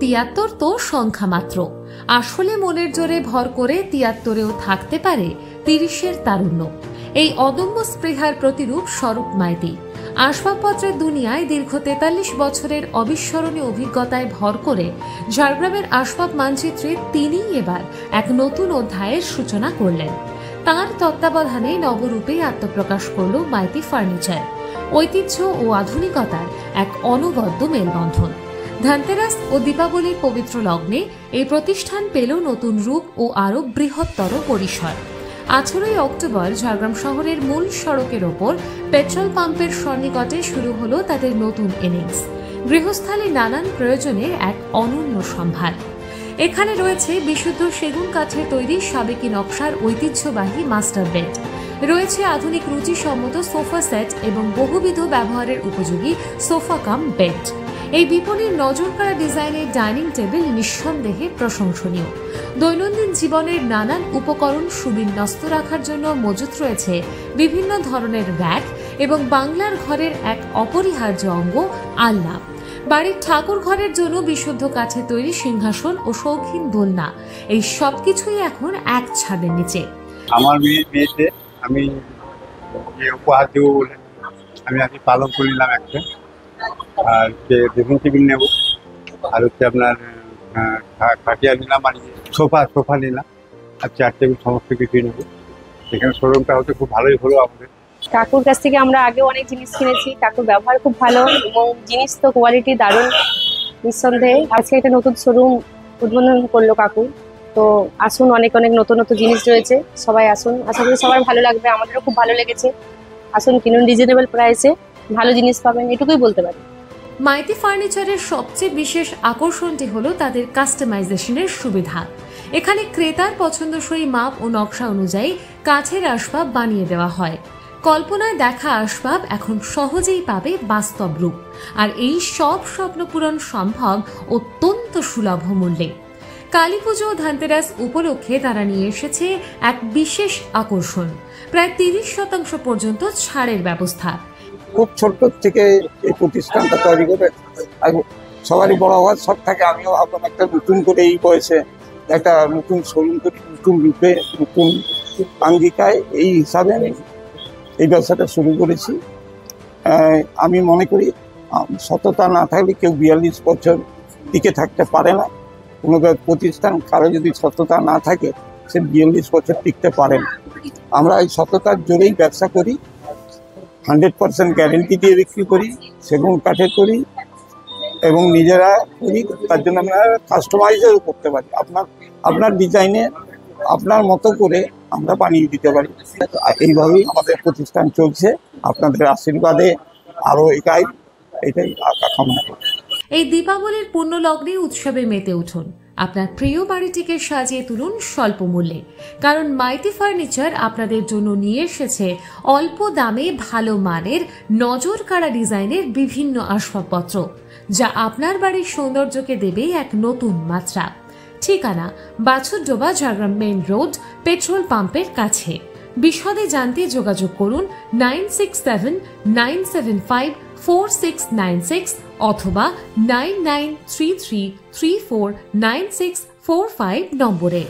৭৩ তো সংখ্যা মাত্র, আসলে মনের জোরে ভর করে ৭৩-এও থাকতে পারে ৩০-এর তারুণ্য। এই অদম্য স্পৃহার প্রতিরূপ স্বরূপ মাইতি। আসবাবপত্রের দুনিয়ায় দীর্ঘ ৪৩ বছরের অবিস্মরণীয় অভিজ্ঞতায় ভর করে ঝাড়গ্রামের আসবাব মানচিত্রে তিনিই এবার এক নতুন অধ্যায়ের সূচনা করলেন। তাঁর তত্ত্বাবধানে নবরূপে আত্মপ্রকাশ করল মাইতি ফার্নিচার। ঐতিহ্য ও আধুনিকতার এক অনবদ্য মেলবন্ধন। ধনতেরাস ও দীপাবলির পবিত্র লগ্নে এই প্রতিষ্ঠান পেল নতুন রূপ ও আরও বৃহত্তর পরিসর। 18ই অক্টোবর ঝাড়গ্রাম শহরের মূল সড়কের ওপর পেট্রোল পাম্পের সন্নিকটে শুরু হলো তাদের নতুন ইনিংস। গৃহস্থালী নানান প্রয়োজনের এক অনন্য সম্ভার। এখানে রয়েছে বিশুদ্ধ সেগুন কাঠের তৈরি সাবেকি নকশার ঐতিহ্যবাহী মাস্টার বেড, রয়েছে আধুনিক রুচিসম্মত সোফা সেট এবং বহুবিধ ব্যবহারের উপযোগী সোফা কাম বেড। এই বিপণীর নজরকাড়া ডিজাইনের ডাইনিং টেবিল নিঃসন্দেহে প্রশংসনীয়। দৈনন্দিন জীবনের নানান উপকরণ সুবিন্যস্ত রাখার জন্য মজুত রয়েছে বিভিন্ন ধরনের র্যাক এবং বাংলার ঘরের এক অপরিহার্য অঙ্গ আলনা। বাড়ির ঠাকুর ঘরের জন্য বিশুদ্ধ কাঠে তৈরি সিংহাসন ও শৌখিন দোলনা, এই সবকিছুই এখন এক ছাদের নিচে। আমার মেয়েতে আমি যে উপহার দেবো বলে আমি আজকে পালন করে নিলাম একটা, আর ড্রেসিং টেবিল নেবো, আর হচ্ছে আপনার খাটিয়া নিলাম, আর সোফা নিলাম, আর চেয়ার টেবিল সমস্ত কিছুই নেবো। এখানে শোরুমটা হতে খুব ভালোই হলো আমাদের। কাকুর কাছ থেকে আমরা আগে অনেক জিনিস কিনেছি, কাকুর ব্যবহার খুব ভালো এবং জিনিস তো কোয়ালিটি দারুণ। নিঃসন্দেহে আজকে একটা নতুন শোরুম উদ্বোধন করলো কাকু, তো আসুন, অনেক অনেক নতুন নতুন জিনিস রয়েছে, সবাই আসুন, আশা করি সবার ভালো লাগবে, আমাদেরও খুব ভালো লেগেছে। আসুন, কিনুন, রিজনেবল প্রাইসে ভালো জিনিস পাবেন, এটুকুই বলতে পারি। মাইতি ফার্নিচারের সবচেয়ে বিশেষ আকর্ষণটি হলো তাদের কাস্টমাইজেশনের সুবিধা। এখানে ক্রেতার পছন্দসই মাপ ও নকশা অনুযায়ী কাঠের আসবাব বানিয়ে দেওয়া হয়। কল্পনায় দেখা আসবাব এখন সহজেই পাবে বাস্তব রূপ, আর এই সব স্বপ্ন পূরণ সম্ভব অত্যন্ত সুলভ মূল্যে। কালী পুজো ও ধনতেরাস উপলক্ষে তারা নিয়ে এসেছে এক বিশেষ আকর্ষণ, প্রায় 30% পর্যন্ত ছাড়ের ব্যবস্থা। খুব ছোট থেকে এই প্রতিষ্ঠানটা তৈরি করে সবারই বড় হওয়ার শখ থাকে। আমিও ভাবলাম একটা নতুন করে এই বয়সে একটা নতুন শোরুম করি, নতুন রূপে, নতুন আঙ্গিকায়, এই হিসাবে আমি এই ব্যবসাটা শুরু করেছি। আমি মনে করি সততা না থাকলে কেউ 42 বছর টিকে থাকতে পারে না। কোনো প্রতিষ্ঠান কারো যদি সততা না থাকে সে 42 বছর টিকতে পারে না। আমরা এই সততার জোরেই ব্যবসা করি, 100% গ্যারেন্টি দিয়ে বিক্রি করি, সেগুন কাঠের করি এবং নিজেরা করি। তার জন্য আমরা কাস্টমাইজও করতে পারি, আপনার ডিজাইনে আপনার মতো করে আমরা বানিয়ে দিতে পারি। এইভাবেই আমাদের প্রতিষ্ঠান চলছে, আপনাদের আশীর্বাদে আরও এটাই কামনা করি। এই দীপাবলির পূর্ণ লগ্নে উৎসবে মেতে উঠুন, আপনার প্রিয় বাড়িটিকে সাজিয়ে তুলুন স্বল্প মূল্যে, কারণ মাইতি ফার্নিচার আপনাদের জন্য নিয়ে এসেছে অল্প দামে ভালো মানের নজর কাড়া ডিজাইনের বিভিন্ন আসবাবপত্র, যা আপনার বাড়ির সৌন্দর্যকে দেবে এক নতুন মাত্রা। ঠিকানা Bachhurdoba, Jhargram main road, petrol পাম্পের কাছে। বিশদে জানতে যোগাযোগ করুন 9679754696 অথবা 9933349645 নম্বরে।